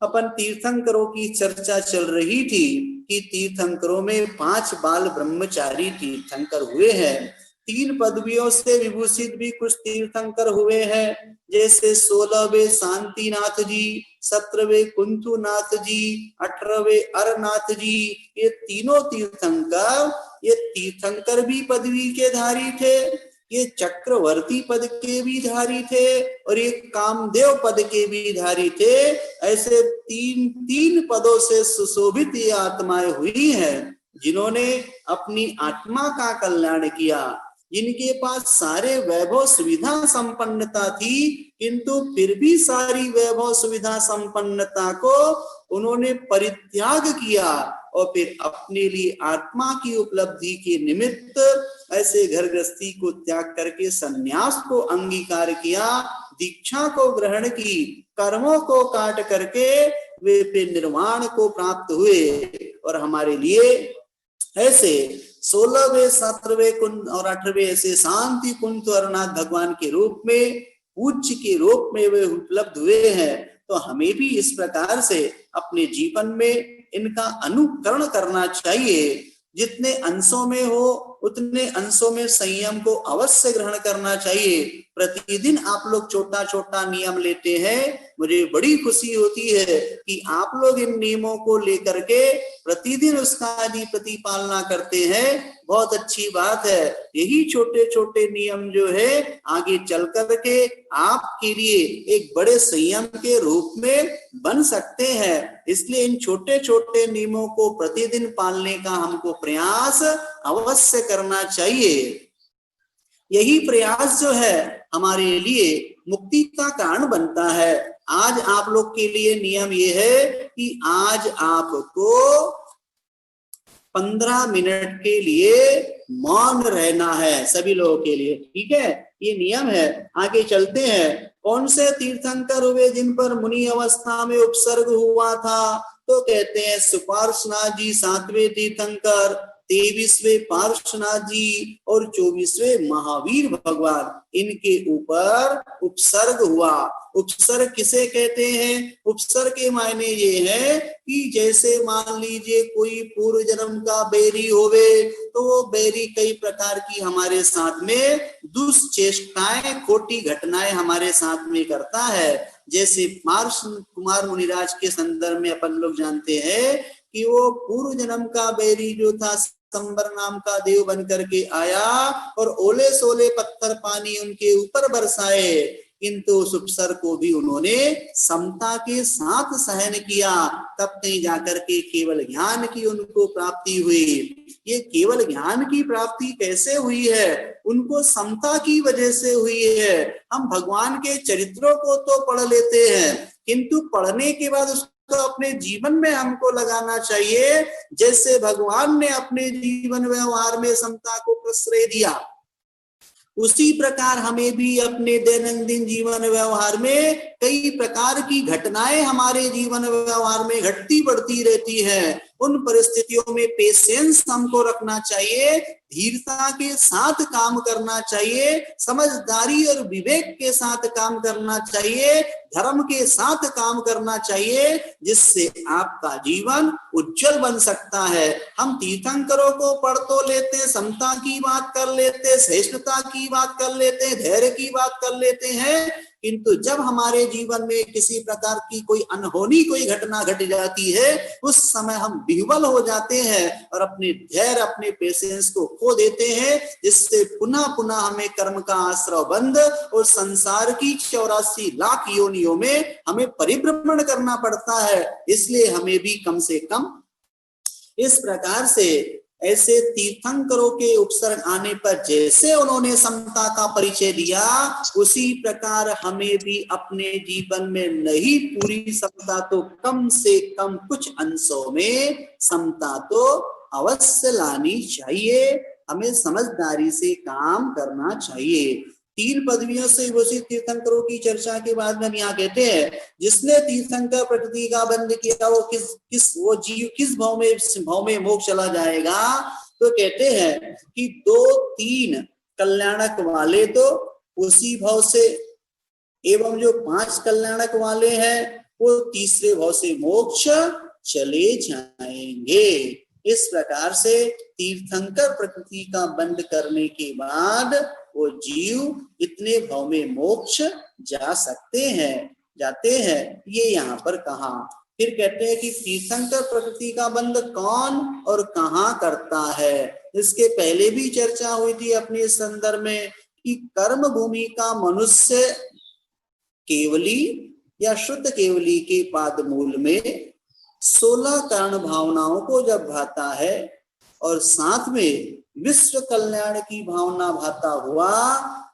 अपन तीर्थंकरों की चर्चा चल रही थी कि तीर्थंकरों में 5 बाल ब्रह्मचारी तीर्थंकर हुए हैं। 3 पदवियों से विभूषित भी कुछ तीर्थंकर हुए हैं, जैसे 16वें शांतिनाथ जी, 17वें कुंतुनाथ जी, 18वें अरनाथ जी। ये तीनों तीर्थंकर भी पदवी के धारी थे, ये चक्रवर्ती पद के भी धारी थे और ये कामदेव पद के भी धारी थे। ऐसे तीन पदों से सुशोभित ये आत्माएं हुई हैं जिन्होंने अपनी आत्मा का कल्याण किया, जिनके पास सारे वैभव सुविधा संपन्नता थी, किंतु फिर भी सारी वैभव सुविधा संपन्नता को उन्होंने परित्याग किया और फिर अपने लिए आत्मा की उपलब्धि के निमित्त ऐसे घर गृहस्थी को त्याग करके संन्यास को अंगीकार किया, दीक्षा को ग्रहण की, कर्मों को काट करके वे फिर निर्वाण को प्राप्त हुए। और हमारे लिए ऐसे 16वें 17वें कुंत और 18वें ऐसे शांति कुंत अरनाथ भगवान के रूप में, पूज्य के रूप में वे उपलब्ध हुए हैं। तो हमें भी इस प्रकार से अपने जीवन में इनका अनुकरण करना चाहिए। जितने अंशों में हो उतने अंशों में संयम को अवश्य ग्रहण करना चाहिए। प्रतिदिन आप लोग छोटा छोटा नियम लेते हैं, मुझे बड़ी खुशी होती है कि आप लोग इन नियमों को लेकर के प्रतिदिन उसका यदि प्रतिपालना करते हैं, बहुत अच्छी बात है। यही छोटे छोटे नियम जो है आगे चल करके आपके लिए एक बड़े संयम के रूप में बन सकते हैं। इसलिए इन छोटे छोटे नियमों को प्रतिदिन पालने का हमको प्रयास अवश्य करना चाहिए। यही प्रयास जो है हमारे लिए मुक्ति का कारण बनता है। आज आप लोग के लिए नियम ये है कि आज आपको 15 मिनट के लिए मौन रहना है, सभी लोगों के लिए, ठीक है? ये नियम है। आगे चलते हैं। कौन से तीर्थंकर हुए जिन पर मुनि अवस्था में उपसर्ग हुआ था? तो कहते हैं सुपार्श्वनाथ जी 7वें तीर्थंकर, 23वें पार्श्वनाथ जी और 24वें महावीर भगवान, इनके ऊपर उपसर्ग हुआ। उपसर्ग किसे कहते हैं? उपसर्ग के मायने ये है कि जैसे मान लीजिए कोई पूर्व जन्म का बैरी होवे, तो वो बैरी कई प्रकार की हमारे साथ में दुष्चेष्टाएं, खोटी घटनाएं हमारे साथ में करता है। जैसे पार्श कुमार मुनिराज के संदर्भ में अपन लोग जानते हैं कि वो पूर्व जन्म का बैरी जो था संबर नाम का देव बन करके आया और ओले सोले पत्थर पानी उनके ऊपर बरसाए, किंतु उस उपसर्ग को भी उन्होंने समता के साथ सहन किया। तब कहीं जाकर के केवल ज्ञान की उनको प्राप्ति हुई। ये केवल ज्ञान की प्राप्ति कैसे हुई है? उनको समता की वजह से हुई है। हम भगवान के चरित्रों को तो पढ़ लेते हैं, किंतु पढ़ने के बाद तो अपने जीवन में हमको लगाना चाहिए। जैसे भगवान ने अपने जीवन व्यवहार में समता को प्रश्रय दिया, उसी प्रकार हमें भी अपने दैनंदिन जीवन व्यवहार में कई प्रकार की घटनाएं हमारे जीवन व्यवहार में घटती बढ़ती रहती है। उन परिस्थितियों में पेशेंस हमको रखना चाहिए, धीरता के साथ काम करना चाहिए, समझदारी और विवेक के साथ काम करना चाहिए, धर्म के साथ काम करना चाहिए, जिससे आपका जीवन उज्जवल बन सकता है। हम तीर्थंकरों को पढ़ तो लेते, समता की बात कर लेते, सहिष्णुता की बात कर लेते, धैर्य की बात कर लेते हैं, किंतु जब हमारे जीवन में किसी प्रकार की कोई अनहोनी कोई घटना घट जाती है, उस समय हम विह्वल हो जाते हैं और अपने धैर्य अपने पेशेंस को खो देते हैं, जिससे पुनः पुनः हमें कर्म का आश्रय बंध और संसार की 84 लाख योनियों में हमें परिभ्रमण करना पड़ता है। इसलिए हमें भी कम से कम इस प्रकार से ऐसे तीर्थंकरों के उपसर्ग आने पर जैसे उन्होंने समता का परिचय दिया, उसी प्रकार हमें भी अपने जीवन में नहीं पूरी समता तो कम से कम कुछ अंशों में समता तो अवश्य लानी चाहिए। हमें समझदारी से काम करना चाहिए। 3 पदवियों से विभूषित तीर्थंकरों की चर्चा के बाद में यहाँ कहते हैं, जिसने तीर्थंकर प्रकृति का बंध किया वो जीव किस भाव में मोक्ष चला जाएगा। तो कहते हैं कि 2-3 कल्याणक वाले तो उसी भाव से, एवं जो 5 कल्याणक वाले हैं वो तीसरे भाव से मोक्ष चले जाएंगे। इस प्रकार से तीर्थंकर प्रकृति का बंध करने के बाद वो जीव इतने भाव में मोक्ष जाते हैं। ये यहाँ पर कहा। फिर कहते हैं कि तीर्थंकर प्रकृति का बंध कौन और कहाँ करता है। इसके पहले भी चर्चा हुई थी अपने संदर्भ में कि कर्म भूमि का मनुष्य केवली या शुद्ध केवली के पाद मूल में 16 कर्ण भावनाओं को जब भाता है और साथ में विश्व कल्याण की भावना भाता हुआ,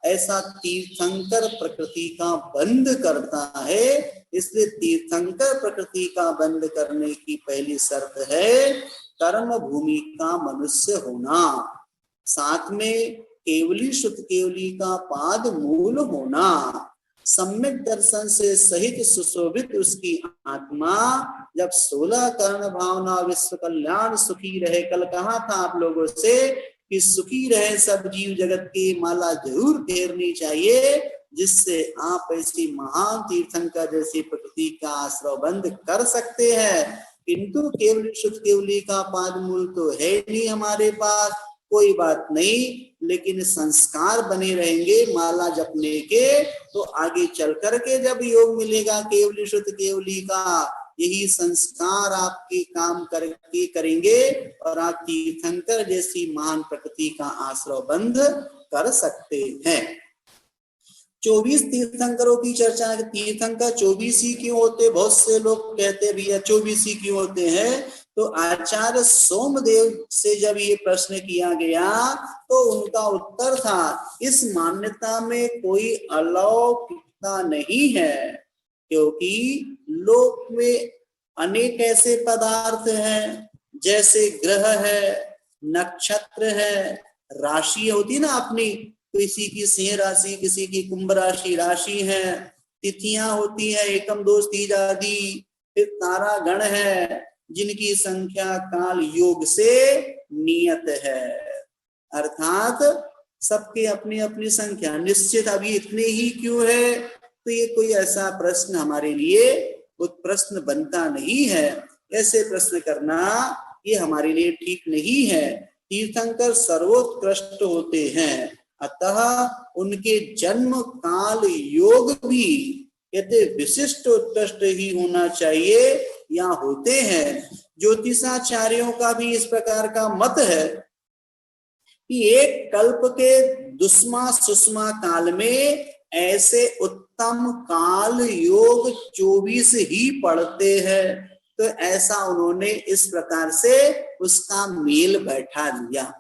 ऐसा तीर्थंकर प्रकृति का बंध करता है। इसलिए तीर्थंकर प्रकृति का बंध करने की पहली शर्त है कर्म भूमि का मनुष्य होना, साथ में केवली शुद्ध केवली का पाद मूल होना, सम्यक दर्शन से सहित सुशोभित उसकी आत्मा, जब 16 कर्ण भावना विश्व कल्याण सुखी रहे। कल कहा था आप लोगों से कि सुखी रहे सब जीव जगत की माला जरूर फेरनी चाहिए, जिससे आप ऐसी महान तीर्थंकर जैसी प्रकृति का आश्रय बंद कर सकते हैं। किंतु केवली शुद्ध केवली का पाद मूल तो है नहीं हमारे पास, कोई बात नहीं, लेकिन संस्कार बने रहेंगे माला जपने के, तो आगे चल करके जब योग मिलेगा केवली शुद्ध केवली का, यही संस्कार आपके काम करके करेंगे और आप तीर्थंकर जैसी महान प्रकृति का आश्रय बंध कर सकते हैं। 24 तीर्थंकरों की चर्चा। तीर्थंकर 24 ही क्यों होते, बहुत से लोग कहते भैया 24 ही क्यों होते हैं। तो आचार्य सोमदेव से जब ये प्रश्न किया गया तो उनका उत्तर था, इस मान्यता में कोई अलौकिकता नहीं है, क्योंकि लोक में अनेक ऐसे पदार्थ हैं, जैसे ग्रह है, नक्षत्र है, राशि होती ना अपनी, किसी की सिंह राशि, किसी की कुंभ राशि है, तिथियां होती है एकम दोष तीज आदि, फिर तारा गण है जिनकी संख्या काल योग से नियत है, अर्थात सबके अपनी अपनी संख्या निश्चित। अभी इतने ही क्यों है, तो ये कोई ऐसा प्रश्न हमारे लिए प्रश्न बनता नहीं है। ऐसे प्रश्न करना ये हमारे लिए ठीक नहीं है। तीर्थंकर सर्वोत्कृष्ट होते हैं, अतः उनके जन्म काल योग भी कहते विशिष्ट उत्कृष्ट ही होना चाहिए, या होते हैं। ज्योतिषाचार्यों का भी इस प्रकार का मत है कि एक कल्प के दुष्मा सुषमा काल में ऐसे उत्तम काल योग 24 ही पढ़ते हैं। तो ऐसा उन्होंने इस प्रकार से उसका मेल बैठा दिया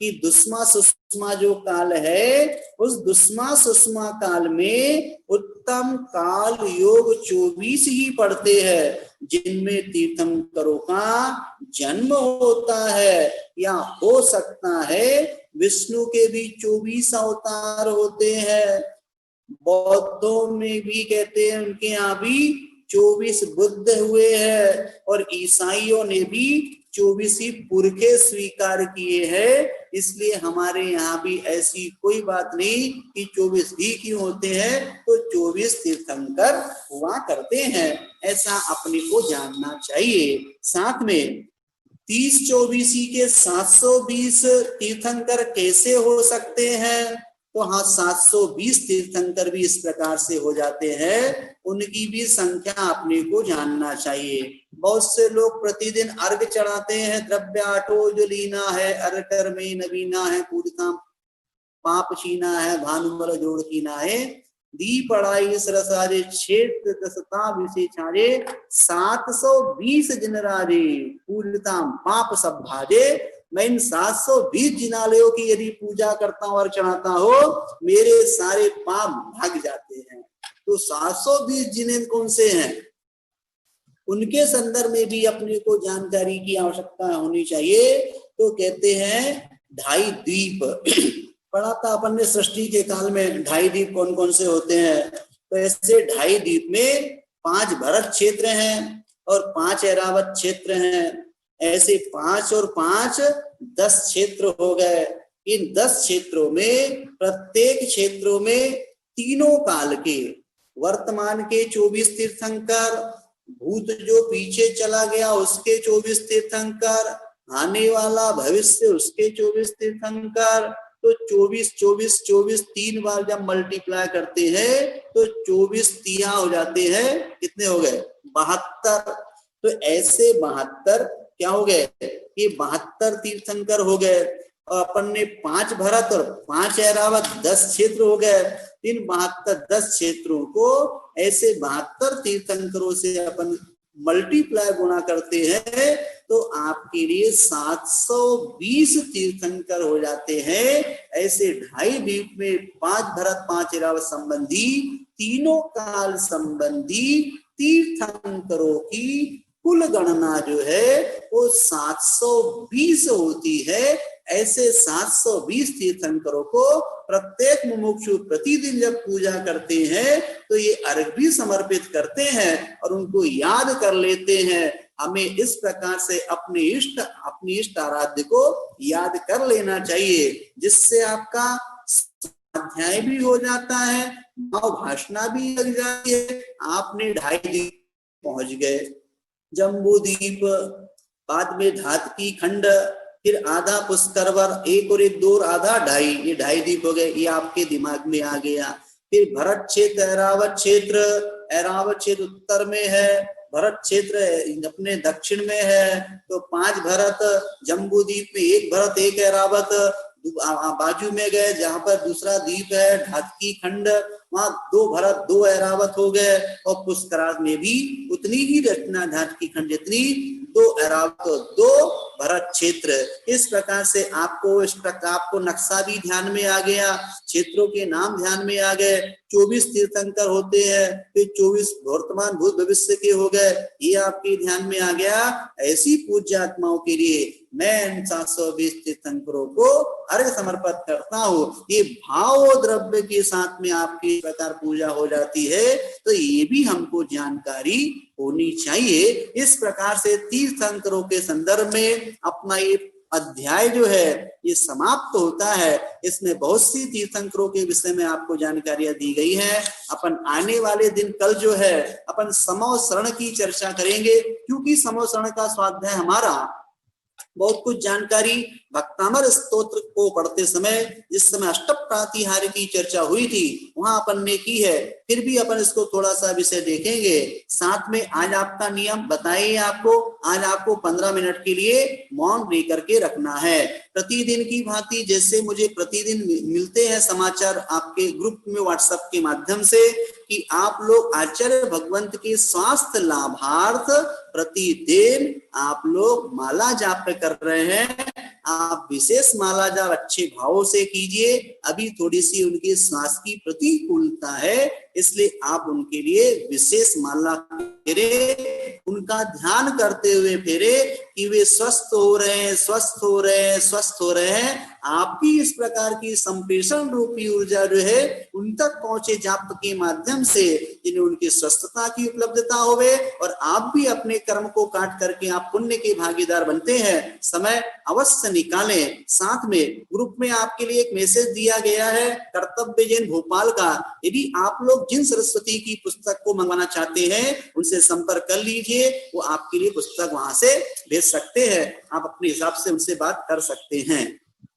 कि दुष्मा सुषमा जो काल है, उस दुष्मा सुषमा काल में उत्तम काल योग 24 ही पढ़ते हैं, जिनमें तीर्थंकरों का जन्म होता है, या हो सकता है विष्णु के भी 24 अवतार होते हैं। बौद्धों में भी कहते हैं उनके यहाँ भी 24 बुद्ध हुए हैं, और ईसाइयों ने भी 24 ही पुरखे स्वीकार किए हैं। इसलिए हमारे यहाँ भी ऐसी कोई बात नहीं कि 24 ही क्यों होते हैं, तो 24 तीर्थंकर हुआ करते हैं, ऐसा अपने को जानना चाहिए। साथ में 30-24 के 720 तीर्थंकर कैसे हो सकते हैं, तो हाँ 720 तीर्थंकर भी इस प्रकार से हो जाते हैं, उनकी भी संख्या अपने को जानना चाहिए। बहुत से लोग प्रतिदिन अर्घ चढ़ाते हैं, द्रव्य आठो जो लीना है, अर्घ कर में नवीना है, पूर्णता पाप छीना है, भानुबल जोड़ कीना है, दी पढ़ाई सरसारे क्षेत्र दसता विषे छारे, 720 जिनराजे पूर्णताम पाप सब भाजे। मैं इन 720 जिनालयों की यदि पूजा करता हूं और चढ़ाता हो, मेरे सारे पाप भाग जाते हैं। तो 720 जिने कौन से हैं, उनके संदर्भ में भी अपने को जानकारी की आवश्यकता होनी चाहिए। तो कहते हैं ढाई द्वीप पढ़ा था अपन ने सृष्टि के काल में, ढाई द्वीप कौन कौन से होते हैं। तो ऐसे ढाई द्वीप में 5 भरत क्षेत्र हैं और 5 ऐरावत क्षेत्र हैं। ऐसे 5 और 5 10 क्षेत्र हो गए। इन 10 क्षेत्रों में प्रत्येक क्षेत्रों में तीनों काल के, वर्तमान के 24 तीर्थंकर, भूत जो पीछे चला गया उसके 24 तीर्थंकर, आने वाला भविष्य उसके 24 तीर्थंकर। तो 24 24 24 3 बार जब मल्टीप्लाई करते हैं तो 24 तिया हो जाते हैं, कितने हो गए 72। तो ऐसे 72 क्या हो गए, ये 72 तीर्थंकर हो गए। और अपन ने 5 भरत और 5 ऐरावत 10 क्षेत्र हो गए। इन 72 10 क्षेत्रों को ऐसे 72 तीर्थंकरों से अपन मल्टीप्लाई गुणा करते हैं तो आपके लिए 720 तीर्थंकर हो जाते हैं। ऐसे ढाई द्वीप में 5 भरत 5 ऐरावत संबंधी, तीनों काल संबंधी तीर्थंकरों की कुल गणना जो है वो 720 होती है। ऐसे 720 तीर्थंकरों को प्रत्येक मुमुक्षु प्रतिदिन जब पूजा करते हैं तो ये अर्घ भी समर्पित करते हैं और उनको याद कर लेते हैं। हमें इस प्रकार से अपने इष्ट आराध्य को याद कर लेना चाहिए, जिससे आपका स्वाध्याय भी हो जाता है, भाव भाषणा भी लग जाती है। आपने ढाई द्वीप पहुंच गए, जम्बू द्वीप, बाद में धातकी खंड, फिर आधा पुष्करवर, एक और एक 2 आधा ढाई, ये ढाई द्वीप हो गए। ये आपके दिमाग में आ गया। फिर भरत क्षेत्र, ऐरावत क्षेत्र, ऐरावत क्षेत्र उत्तर में है, भरत क्षेत्र अपने दक्षिण में है। तो 5 भरत, जम्बू द्वीप में 1 भरत 1 ऐरावत, बाजू में गए जहां पर दूसरा द्वीप है धातकी खंड, वहां 2 भरत 2 ऐरावत हो गए। और पुष्कराल में भी उतनी ही रचना धातकी खंड जितनी, 2 ऐरावत 2 भरत क्षेत्र। इस प्रकार से आपको नक्शा भी ध्यान में आ गया, क्षेत्रों के नाम ध्यान में आ गए। 24 तीर्थंकर होते हैं, फिर 24 वर्तमान भूत भविष्य के हो गए, ये आपके ध्यान में आ गया। ऐसी पूज्य आत्माओं के लिए मैं 720 तीर्थंकरों को अर्घ समर्पित करता हूँ। ये भाव द्रव्य के साथ में आपकी प्रकार पूजा हो जाती है, तो ये भी हमको जानकारी होनी चाहिए। इस प्रकार से तीर्थंकरों के संदर्भ में अपना ये अध्याय जो है ये समाप्त होता है। इसमें बहुत सी तीर्थंकरों के विषय में आपको जानकारियां दी गई हैं। अपन आने वाले दिन कल जो है अपन समो शरण की चर्चा करेंगे, क्योंकि समो शरण का स्वाध्याय हमारा बहुत कुछ जानकारी भक्तामर स्तोत्र को पढ़ते समय, जिस समय अष्ट प्रातिहार्य की चर्चा हुई थी वहां अपन ने की है। फिर भी अपन इसको थोड़ा सा विषय देखेंगे। साथ में आज आपका नियम बताइए, आपको आज आपको 15 मिनट के लिए मौन लेकर के रखना है। प्रतिदिन की भांति जैसे मुझे प्रतिदिन मिलते हैं समाचार आपके ग्रुप में व्हाट्सएप के माध्यम से कि आप लोग आचार्य भगवंत के स्वास्थ्य लाभार्थ प्रतिदिन आप लोग माला जाप कर रहे हैं। आप विशेष माला जाप अच्छे भावों से कीजिए। अभी थोड़ी सी उनकी श्वास की प्रतिकूलता है, इसलिए आप उनके लिए विशेष माला फेरे, उनका ध्यान करते हुए फेरे कि वे स्वस्थ हो रहे हैं, स्वस्थ हो रहे हैं, स्वस्थ हो रहे हैं। आपकी इस प्रकार की संप्रेषण रूपी ऊर्जा जो है उन तक पहुंचे जाप के माध्यम से, जिन्हें उनकी स्वस्थता की उपलब्धता होवे और आप भी अपने कर्म को काट करके आप पुण्य के भागीदार बनते हैं। समय अवश्य निकालें। साथ में ग्रुप में आपके लिए एक मैसेज दिया गया है कर्तव्य जैन भोपाल का। यदि आप लोग जिन सरस्वती की पुस्तक को मंगवाना चाहते हैं उनसे संपर्क कर लीजिए, वो आपके लिए पुस्तक वहां से भेज सकते हैं। आप अपने हिसाब से उनसे बात कर सकते हैं।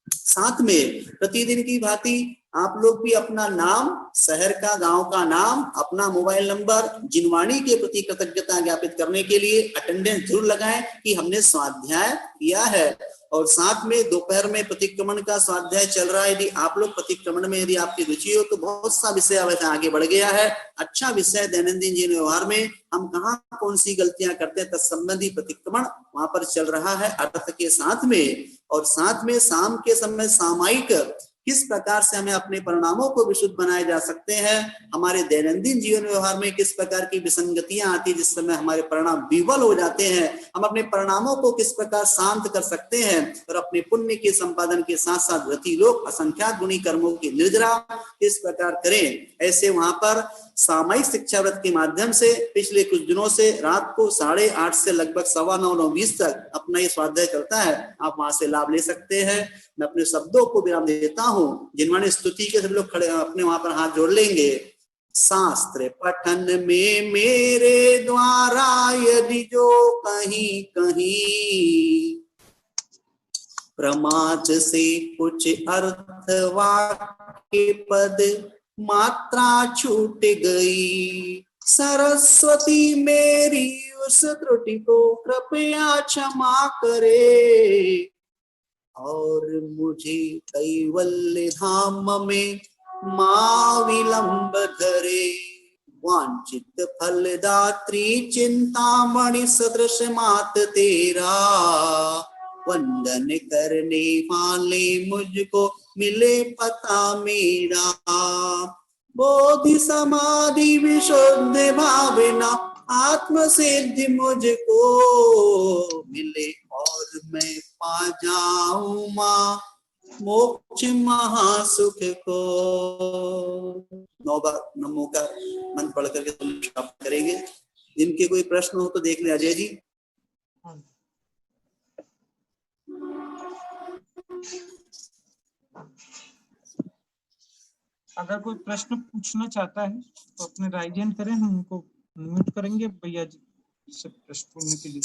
साथ में प्रतिदिन की भांति आप लोग भी अपना नाम, शहर का, गांव का नाम, अपना मोबाइल नंबर जिनवाणी के प्रति कृतज्ञता ज्ञापित करने के लिए अटेंडेंस जरूर लगाएं कि हमने स्वाध्याय किया है। और साथ में दोपहर में प्रतिक्रमण का स्वाध्याय चल रहा है। यदि आप लोग प्रतिक्रमण में यदि आपकी रुचि हो तो बहुत सा विषय वैसे आगे बढ़ गया है। अच्छा विषय दैनंदिन जीवन व्यवहार में हम कहाँ कौन सी गलतियां करते हैं तत्संबंधी प्रतिक्रमण वहां पर चल रहा है अर्थ के साथ में। और साथ में शाम के समय सामायिक किस प्रकार से हमें अपने परिणामों को विशुद्ध बनाए जा सकते हैं, हमारे दैनंदिन जीवन व्यवहार में किस प्रकार की विसंगतियां आती है जिस समय हमारे परिणाम विफल हो जाते हैं, हम अपने परिणामों को किस प्रकार शांत कर सकते हैं और अपने पुण्य के संपादन के साथ साथ व्रती लोग असंख्यात गुणी कर्मों की निर्जरा किस प्रकार करें। ऐसे वहां पर सामयिक शिक्षा व्रत के माध्यम से पिछले कुछ दिनों से रात को 8:30 से लगभग 9:15-9:20 तक अपना ये स्वाध्याय चलता है। आप वहां से लाभ ले सकते हैं। मैं अपने शब्दों को विराम देता हूँ। जिनवाणी स्तुति के सब लोग खड़े अपने वहां पर हाथ जोड़ लेंगे। शास्त्र पठन में मेरे द्वारा यदि जो कहीं कहीं प्रमाद से कुछ अर्थ वाक्य पद मात्रा छूट गई, सरस्वती मेरी उस त्रुटि को कृपया क्षमा करे और मुझे कैवल्य धाम में मां विलंब धरे। वांछित फलदात्री चिंतामणि सदृश मात तेरा, वंदन करने वाले मुझको मिले पता मेरा। बोधि समाधि विशुद्ध भावना आत्म सिद्धि मुझको मिले और मैं पा जाऊं मां मोक्ष महासुख को। 9 बार नमो का मंत्र पढ़ करके तुम प्राप्त करेंगे। जिनके कोई प्रश्न हो तो देख ले अजय जी। अगर कोई प्रश्न पूछना चाहता है तो अपने राइट हैंड करें, हम उनको म्यूट करेंगे भैया जी से प्रश्न पूछने के लिए।